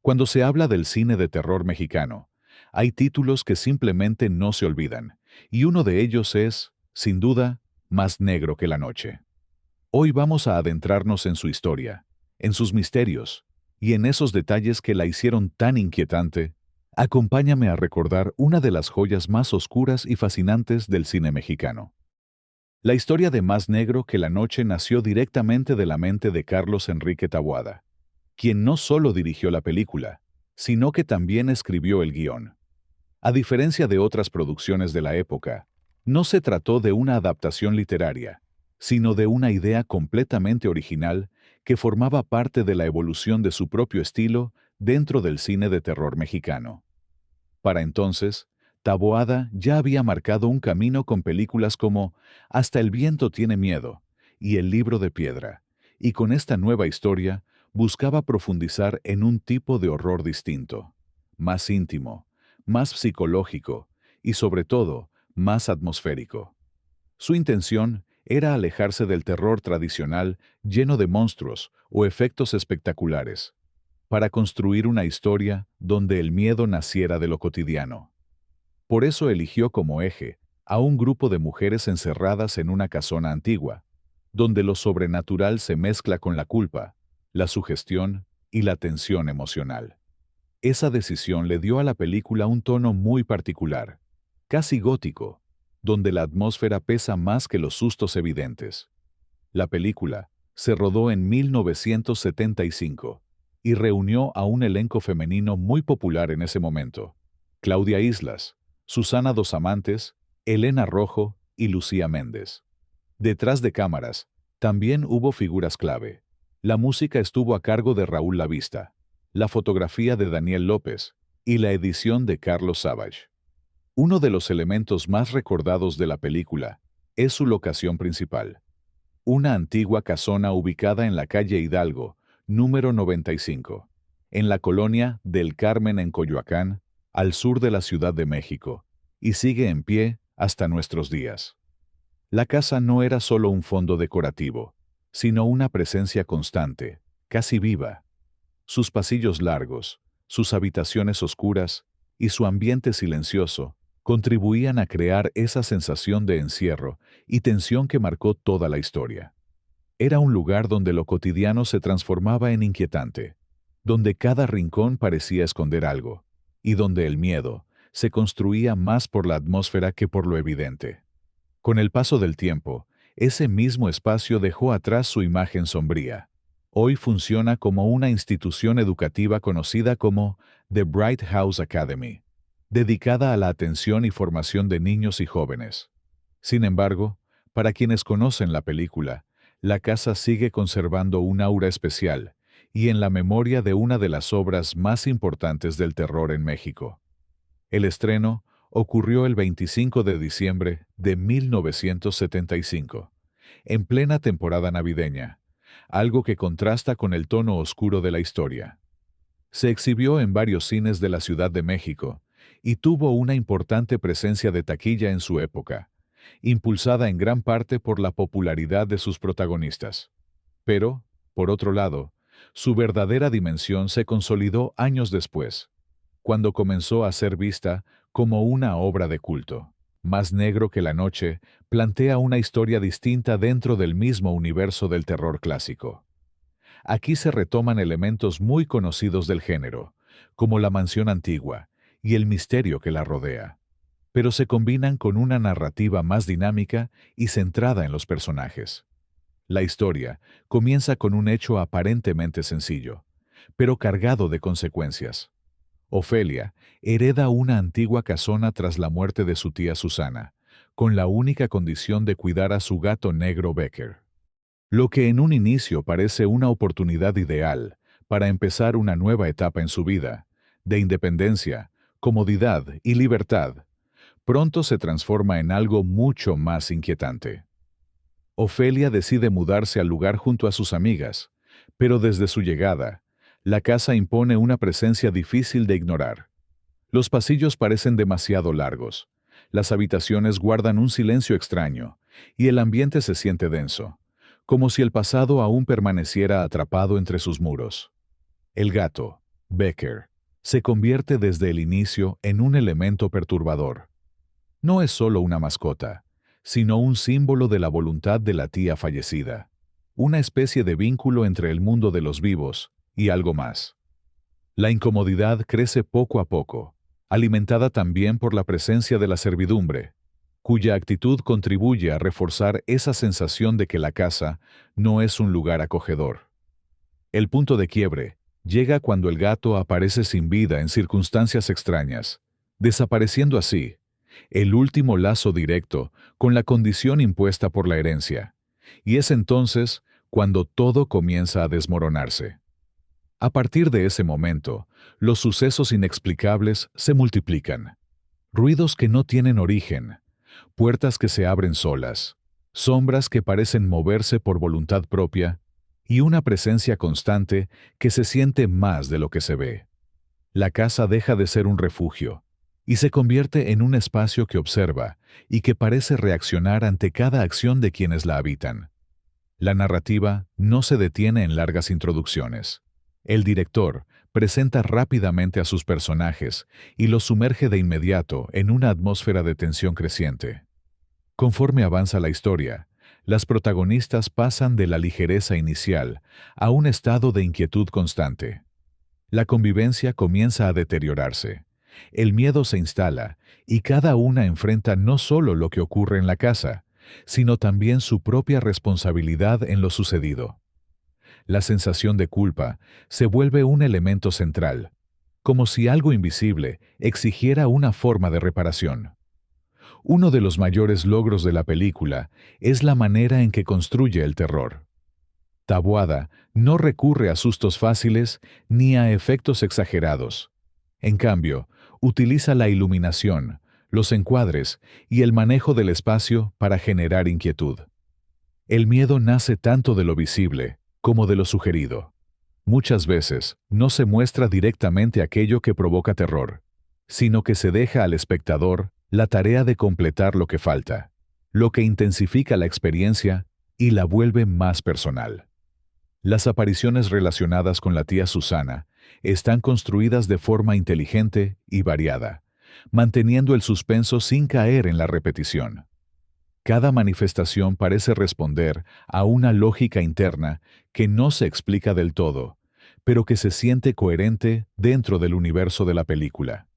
Cuando se habla del cine de terror mexicano, hay títulos que simplemente no se olvidan, y uno de ellos es, sin duda, Más negro que la noche. Hoy vamos a adentrarnos en su historia, en sus misterios, y en esos detalles que la hicieron tan inquietante. Acompáñame a recordar una de las joyas más oscuras y fascinantes del cine mexicano. La historia de Más negro que la noche nació directamente de la mente de Carlos Enrique Taboada, quien no solo dirigió la película, sino que también escribió el guión. A diferencia de otras producciones de la época, no se trató de una adaptación literaria, sino de una idea completamente original que formaba parte de la evolución de su propio estilo dentro del cine de terror mexicano. Para entonces, Taboada ya había marcado un camino con películas como Hasta el viento tiene miedo y El libro de piedra, y con esta nueva historia buscaba profundizar en un tipo de horror distinto, más íntimo, más psicológico y sobre todo, más atmosférico. Su intención era alejarse del terror tradicional lleno de monstruos o efectos espectaculares, para construir una historia donde el miedo naciera de lo cotidiano. Por eso eligió como eje a un grupo de mujeres encerradas en una casona antigua, donde lo sobrenatural se mezcla con la culpa, la sugestión y la tensión emocional. Esa decisión le dio a la película un tono muy particular, casi gótico, donde la atmósfera pesa más que los sustos evidentes. La película se rodó en 1975 y reunió a un elenco femenino muy popular en ese momento: Claudia Islas, Susana Dos Amantes, Elena Rojo y Lucía Méndez. Detrás de cámaras, también hubo figuras clave. La música estuvo a cargo de Raúl Lavista, la fotografía de Daniel López y la edición de Carlos Savage. Uno de los elementos más recordados de la película es su locación principal, una antigua casona ubicada en la calle Hidalgo, número 95, en la colonia del Carmen en Coyoacán, al sur de la Ciudad de México, y sigue en pie hasta nuestros días. La casa no era solo un fondo decorativo, sino una presencia constante, casi viva. Sus pasillos largos, sus habitaciones oscuras y su ambiente silencioso contribuían a crear esa sensación de encierro y tensión que marcó toda la historia. Era un lugar donde lo cotidiano se transformaba en inquietante, donde cada rincón parecía esconder algo, y donde el miedo se construía más por la atmósfera que por lo evidente. Con el paso del tiempo, ese mismo espacio dejó atrás su imagen sombría. Hoy funciona como una institución educativa conocida como The Bright House Academy, dedicada a la atención y formación de niños y jóvenes. Sin embargo, para quienes conocen la película, la casa sigue conservando un aura especial y en la memoria de una de las obras más importantes del terror en México. El estreno ocurrió el 25 de diciembre de 1975, en plena temporada navideña, algo que contrasta con el tono oscuro de la historia. Se exhibió en varios cines de la Ciudad de México y tuvo una importante presencia de taquilla en su época, impulsada en gran parte por la popularidad de sus protagonistas. Pero, por otro lado, su verdadera dimensión se consolidó años después, cuando comenzó a ser vista como una obra de culto. Más negro que la noche, plantea una historia distinta dentro del mismo universo del terror clásico. Aquí se retoman elementos muy conocidos del género, como la mansión antigua y el misterio que la rodea, pero se combinan con una narrativa más dinámica y centrada en los personajes. La historia comienza con un hecho aparentemente sencillo, pero cargado de consecuencias. Ofelia hereda una antigua casona tras la muerte de su tía Susana, con la única condición de cuidar a su gato negro Becker. Lo que en un inicio parece una oportunidad ideal para empezar una nueva etapa en su vida, de independencia, comodidad y libertad, pronto se transforma en algo mucho más inquietante. Ofelia decide mudarse al lugar junto a sus amigas, pero desde su llegada, la casa impone una presencia difícil de ignorar. Los pasillos parecen demasiado largos, las habitaciones guardan un silencio extraño, y el ambiente se siente denso, como si el pasado aún permaneciera atrapado entre sus muros. El gato, Becker, se convierte desde el inicio en un elemento perturbador. No es solo una mascota, sino un símbolo de la voluntad de la tía fallecida, una especie de vínculo entre el mundo de los vivos y algo más. La incomodidad crece poco a poco, alimentada también por la presencia de la servidumbre, cuya actitud contribuye a reforzar esa sensación de que la casa no es un lugar acogedor. El punto de quiebre llega cuando el gato aparece sin vida en circunstancias extrañas, desapareciendo así el último lazo directo con la condición impuesta por la herencia, y es entonces cuando todo comienza a desmoronarse. A partir de ese momento, los sucesos inexplicables se multiplican. Ruidos que no tienen origen, puertas que se abren solas, sombras que parecen moverse por voluntad propia, y una presencia constante que se siente más de lo que se ve. La casa deja de ser un refugio y se convierte en un espacio que observa y que parece reaccionar ante cada acción de quienes la habitan. La narrativa no se detiene en largas introducciones. El director presenta rápidamente a sus personajes y los sumerge de inmediato en una atmósfera de tensión creciente. Conforme avanza la historia, las protagonistas pasan de la ligereza inicial a un estado de inquietud constante. La convivencia comienza a deteriorarse, el miedo se instala y cada una enfrenta no solo lo que ocurre en la casa, sino también su propia responsabilidad en lo sucedido. La sensación de culpa se vuelve un elemento central, como si algo invisible exigiera una forma de reparación. Uno de los mayores logros de la película es la manera en que construye el terror. Taboada no recurre a sustos fáciles ni a efectos exagerados. En cambio, utiliza la iluminación, los encuadres y el manejo del espacio para generar inquietud. El miedo nace tanto de lo visible como de lo sugerido. Muchas veces no se muestra directamente aquello que provoca terror, sino que se deja al espectador la tarea de completar lo que falta, lo que intensifica la experiencia y la vuelve más personal. Las apariciones relacionadas con la tía Susana están construidas de forma inteligente y variada, manteniendo el suspenso sin caer en la repetición. Cada manifestación parece responder a una lógica interna que no se explica del todo, pero que se siente coherente dentro del universo de la película.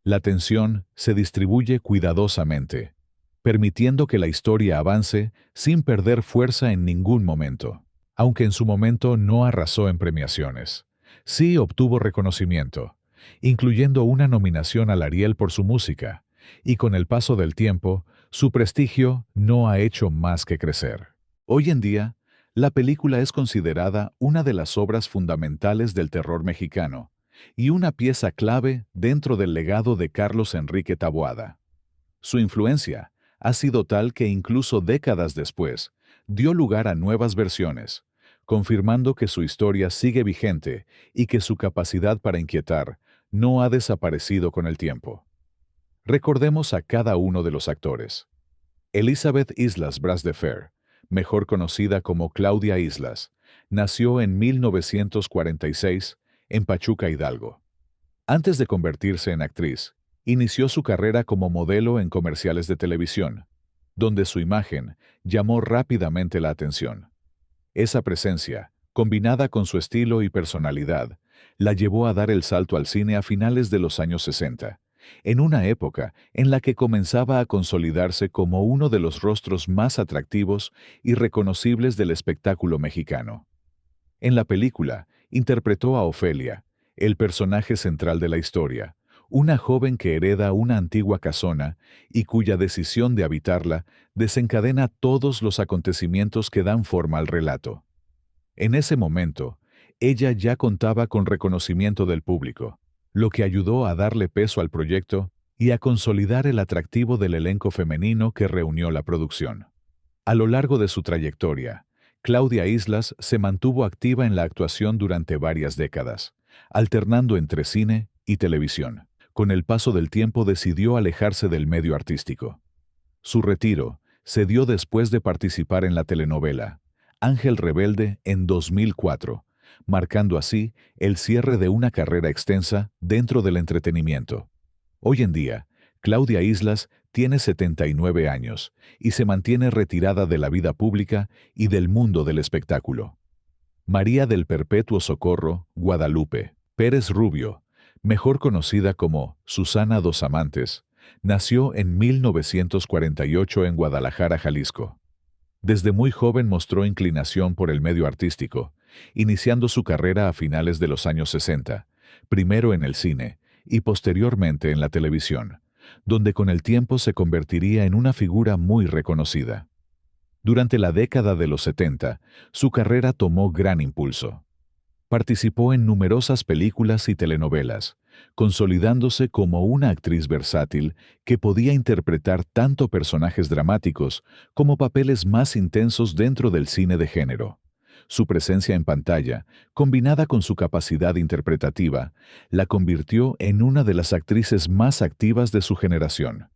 La tensión se distribuye cuidadosamente, permitiendo que la historia avance sin perder fuerza en ningún momento. Aunque en su momento no arrasó en premiaciones, sí obtuvo reconocimiento, incluyendo una nominación al Ariel por su música, y con el paso del tiempo, su prestigio no ha hecho más que crecer. Hoy en día, la película es considerada una de las obras fundamentales del terror mexicano y una pieza clave dentro del legado de Carlos Enrique Taboada. Su influencia ha sido tal que incluso décadas después, dio lugar a nuevas versiones, confirmando que su historia sigue vigente y que su capacidad para inquietar no ha desaparecido con el tiempo. Recordemos a cada uno de los actores. Elizabeth Islas Bras de Fer, mejor conocida como Claudia Islas, nació en 1946 en Pachuca, Hidalgo. Antes de convertirse en actriz, inició su carrera como modelo en comerciales de televisión, donde su imagen llamó rápidamente la atención. Esa presencia, combinada con su estilo y personalidad, la llevó a dar el salto al cine a finales de los años 60, en una época en la que comenzaba a consolidarse como uno de los rostros más atractivos y reconocibles del espectáculo mexicano. En la película, interpretó a Ofelia, el personaje central de la historia, una joven que hereda una antigua casona y cuya decisión de habitarla desencadena todos los acontecimientos que dan forma al relato. En ese momento, ella ya contaba con reconocimiento del público, lo que ayudó a darle peso al proyecto y a consolidar el atractivo del elenco femenino que reunió la producción. A lo largo de su trayectoria, Claudia Islas se mantuvo activa en la actuación durante varias décadas, alternando entre cine y televisión. Con el paso del tiempo decidió alejarse del medio artístico. Su retiro se dio después de participar en la telenovela Ángel Rebelde en 2004, marcando así el cierre de una carrera extensa dentro del entretenimiento. Hoy en día, Claudia Islas tiene 79 años y se mantiene retirada de la vida pública y del mundo del espectáculo. María del Perpetuo Socorro Guadalupe Pérez Rubio, mejor conocida como Susana Dos Amantes, nació en 1948 en Guadalajara, Jalisco. Desde muy joven mostró inclinación por el medio artístico, iniciando su carrera a finales de los años 60, primero en el cine y posteriormente en la televisión, donde con el tiempo se convertiría en una figura muy reconocida. Durante la década de los 70, su carrera tomó gran impulso. Participó en numerosas películas y telenovelas, consolidándose como una actriz versátil que podía interpretar tanto personajes dramáticos como papeles más intensos dentro del cine de género. Su presencia en pantalla, combinada con su capacidad interpretativa, la convirtió en una de las actrices más activas de su generación.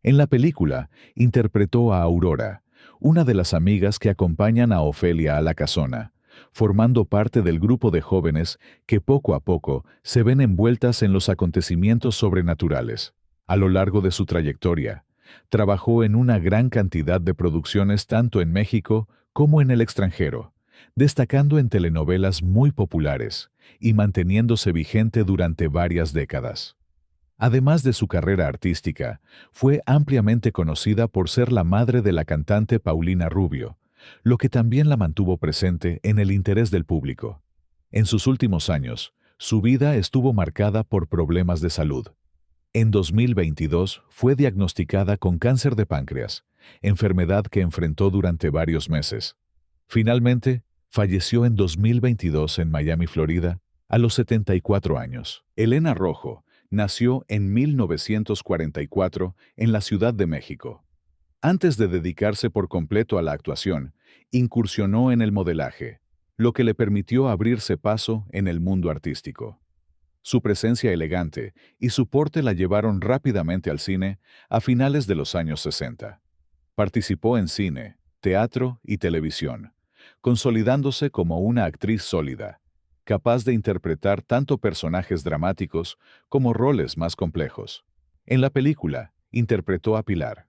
En la película, interpretó a Aurora, una de las amigas que acompañan a Ofelia a la casona, formando parte del grupo de jóvenes que poco a poco se ven envueltas en los acontecimientos sobrenaturales. A lo largo de su trayectoria, trabajó en una gran cantidad de producciones tanto en México como en el extranjero, destacando en telenovelas muy populares y manteniéndose vigente durante varias décadas. Además de su carrera artística, fue ampliamente conocida por ser la madre de la cantante Paulina Rubio, lo que también la mantuvo presente en el interés del público. En sus últimos años, su vida estuvo marcada por problemas de salud. En 2022 fue diagnosticada con cáncer de páncreas, enfermedad que enfrentó durante varios meses. Finalmente, falleció en 2022 en Miami, Florida, a los 74 años. Elena Rojo nació en 1944 en la Ciudad de México. Antes de dedicarse por completo a la actuación, incursionó en el modelaje, lo que le permitió abrirse paso en el mundo artístico. Su presencia elegante y su porte la llevaron rápidamente al cine a finales de los años 60. Participó en cine, teatro y televisión, consolidándose como una actriz sólida, capaz de interpretar tanto personajes dramáticos como roles más complejos. En la película, interpretó a Pilar.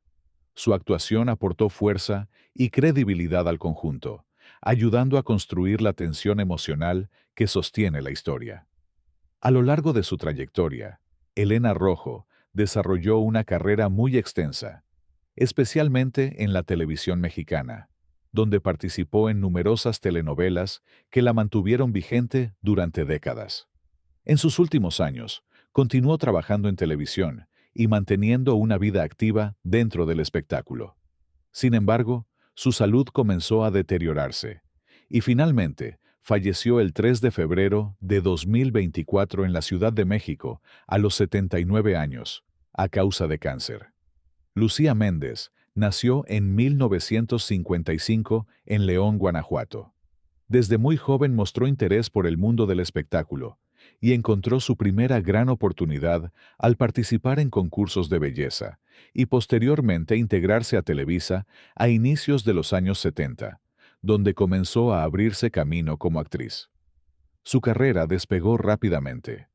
Su actuación aportó fuerza y credibilidad al conjunto, ayudando a construir la tensión emocional que sostiene la historia. A lo largo de su trayectoria, Elena Rojo desarrolló una carrera muy extensa, especialmente en la televisión mexicana, donde participó en numerosas telenovelas que la mantuvieron vigente durante décadas. En sus últimos años, continuó trabajando en televisión y manteniendo una vida activa dentro del espectáculo. Sin embargo, su salud comenzó a deteriorarse y finalmente falleció el 3 de febrero de 2024 en la Ciudad de México a los 79 años, a causa de cáncer. Lucía Méndez nació en 1955 en León, Guanajuato. Desde muy joven mostró interés por el mundo del espectáculo y encontró su primera gran oportunidad al participar en concursos de belleza y posteriormente integrarse a Televisa a inicios de los años 70, donde comenzó a abrirse camino como actriz. Su carrera despegó rápidamente.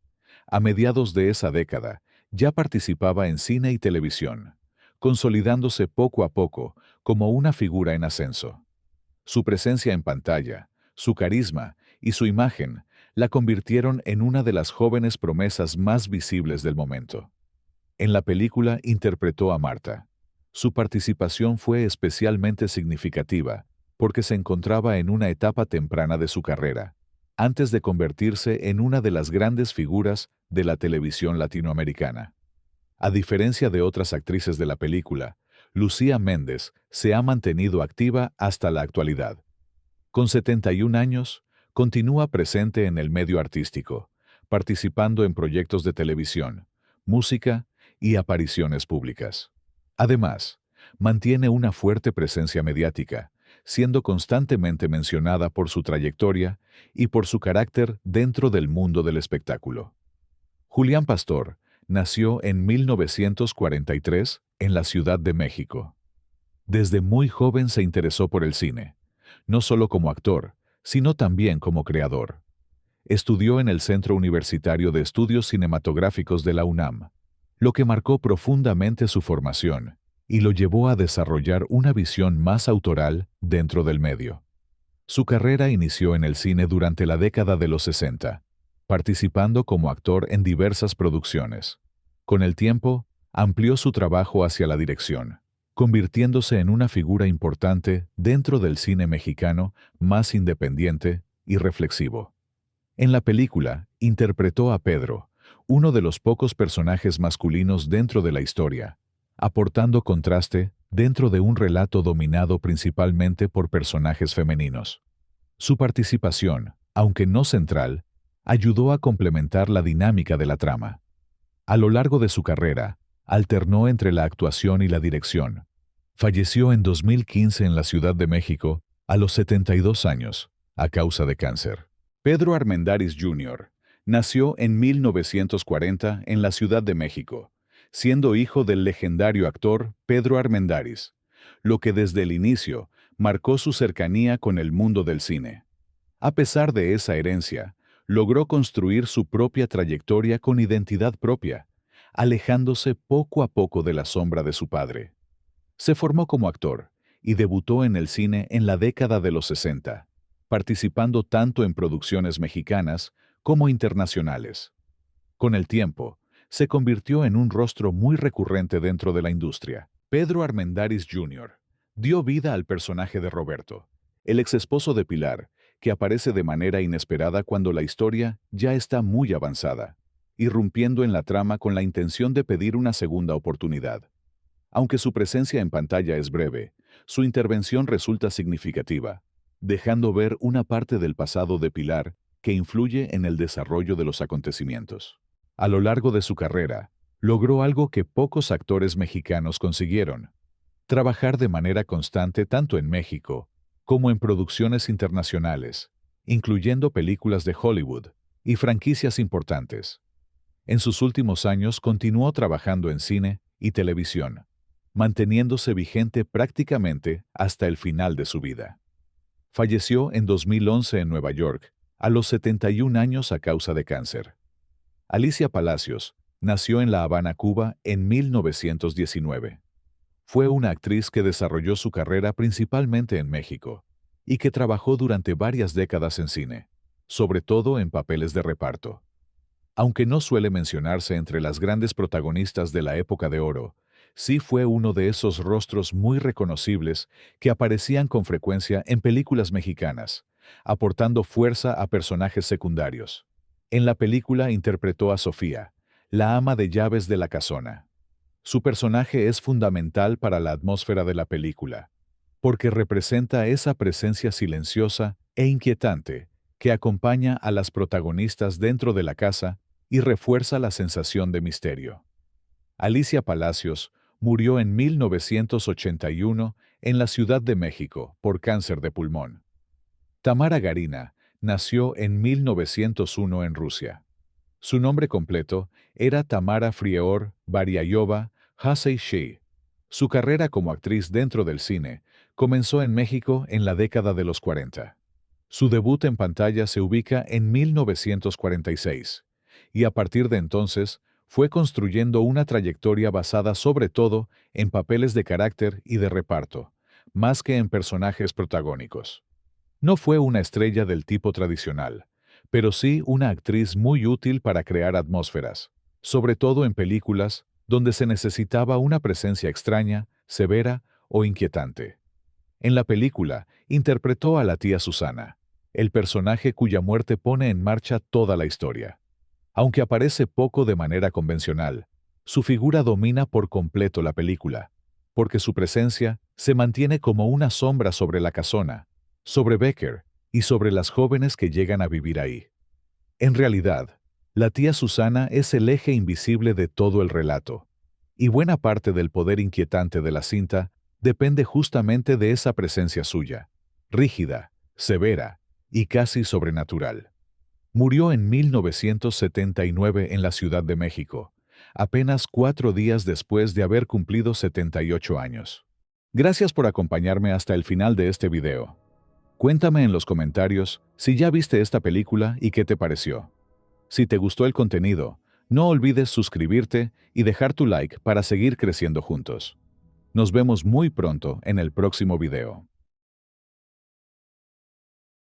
A mediados de esa década, ya participaba en cine y televisión, consolidándose poco a poco como una figura en ascenso. Su presencia en pantalla, su carisma y su imagen la convirtieron en una de las jóvenes promesas más visibles del momento. En la película interpretó a Marta. Su participación fue especialmente significativa porque se encontraba en una etapa temprana de su carrera, antes de convertirse en una de las grandes figuras de la televisión latinoamericana. A diferencia de otras actrices de la película, Lucía Méndez se ha mantenido activa hasta la actualidad. Con 71 años, continúa presente en el medio artístico, participando en proyectos de televisión, música y apariciones públicas. Además, mantiene una fuerte presencia mediática, siendo constantemente mencionada por su trayectoria y por su carácter dentro del mundo del espectáculo. Julián Pastor nació en 1943 en la Ciudad de México. Desde muy joven se interesó por el cine, no solo como actor, sino también como creador. Estudió en el Centro Universitario de Estudios Cinematográficos de la UNAM, lo que marcó profundamente su formación y lo llevó a desarrollar una visión más autoral dentro del medio. Su carrera inició en el cine durante la década de los 60, participando como actor en diversas producciones. Con el tiempo, amplió su trabajo hacia la dirección, convirtiéndose en una figura importante dentro del cine mexicano más independiente y reflexivo. En la película, interpretó a Pedro, uno de los pocos personajes masculinos dentro de la historia, aportando contraste dentro de un relato dominado principalmente por personajes femeninos. Su participación, aunque no central, ayudó a complementar la dinámica de la trama. A lo largo de su carrera, alternó entre la actuación y la dirección. Falleció en 2015 en la Ciudad de México, a los 72 años, a causa de cáncer. Pedro Armendáriz Jr. nació en 1940 en la Ciudad de México, siendo hijo del legendario actor Pedro Armendáriz, lo que desde el inicio marcó su cercanía con el mundo del cine. A pesar de esa herencia, logró construir su propia trayectoria con identidad propia, alejándose poco a poco de la sombra de su padre. Se formó como actor y debutó en el cine en la década de los 60, participando tanto en producciones mexicanas como internacionales. Con el tiempo, se convirtió en un rostro muy recurrente dentro de la industria. Pedro Armendáriz Jr. dio vida al personaje de Roberto, el exesposo de Pilar, que aparece de manera inesperada cuando la historia ya está muy avanzada, irrumpiendo en la trama con la intención de pedir una segunda oportunidad. Aunque su presencia en pantalla es breve, su intervención resulta significativa, dejando ver una parte del pasado de Pilar que influye en el desarrollo de los acontecimientos. A lo largo de su carrera, logró algo que pocos actores mexicanos consiguieron: trabajar de manera constante tanto en México como en producciones internacionales, incluyendo películas de Hollywood y franquicias importantes. En sus últimos años continuó trabajando en cine y televisión, manteniéndose vigente prácticamente hasta el final de su vida. Falleció en 2011 en Nueva York, a los 71 años a causa de cáncer. Alicia Palacios nació en La Habana, Cuba, en 1919. Fue una actriz que desarrolló su carrera principalmente en México y que trabajó durante varias décadas en cine, sobre todo en papeles de reparto. Aunque no suele mencionarse entre las grandes protagonistas de la época de oro, sí fue uno de esos rostros muy reconocibles que aparecían con frecuencia en películas mexicanas, aportando fuerza a personajes secundarios. En la película interpretó a Sofía, la ama de llaves de la casona. Su personaje es fundamental para la atmósfera de la película, porque representa esa presencia silenciosa e inquietante que acompaña a las protagonistas dentro de la casa y refuerza la sensación de misterio. Alicia Palacios murió en 1981 en la Ciudad de México por cáncer de pulmón. Tamara Garina nació en 1901 en Rusia. Su nombre completo era Tamara Frieor Bariayova Hasei-Shi. Su carrera como actriz dentro del cine comenzó en México en la década de los 40. Su debut en pantalla se ubica en 1946, y a partir de entonces fue construyendo una trayectoria basada sobre todo en papeles de carácter y de reparto, más que en personajes protagónicos. No fue una estrella del tipo tradicional, pero sí una actriz muy útil para crear atmósferas, sobre todo en películas donde se necesitaba una presencia extraña, severa o inquietante. En la película interpretó a la tía Susana, el personaje cuya muerte pone en marcha toda la historia. Aunque aparece poco de manera convencional, su figura domina por completo la película, porque su presencia se mantiene como una sombra sobre la casona, sobre Becker y sobre las jóvenes que llegan a vivir ahí. En realidad, la tía Susana es el eje invisible de todo el relato, y buena parte del poder inquietante de la cinta depende justamente de esa presencia suya, rígida, severa y casi sobrenatural. Murió en 1979 en la Ciudad de México, apenas 4 días después de haber cumplido 78 años. Gracias por acompañarme hasta el final de este video. Cuéntame en los comentarios si ya viste esta película y qué te pareció. Si te gustó el contenido, no olvides suscribirte y dejar tu like para seguir creciendo juntos. Nos vemos muy pronto en el próximo video.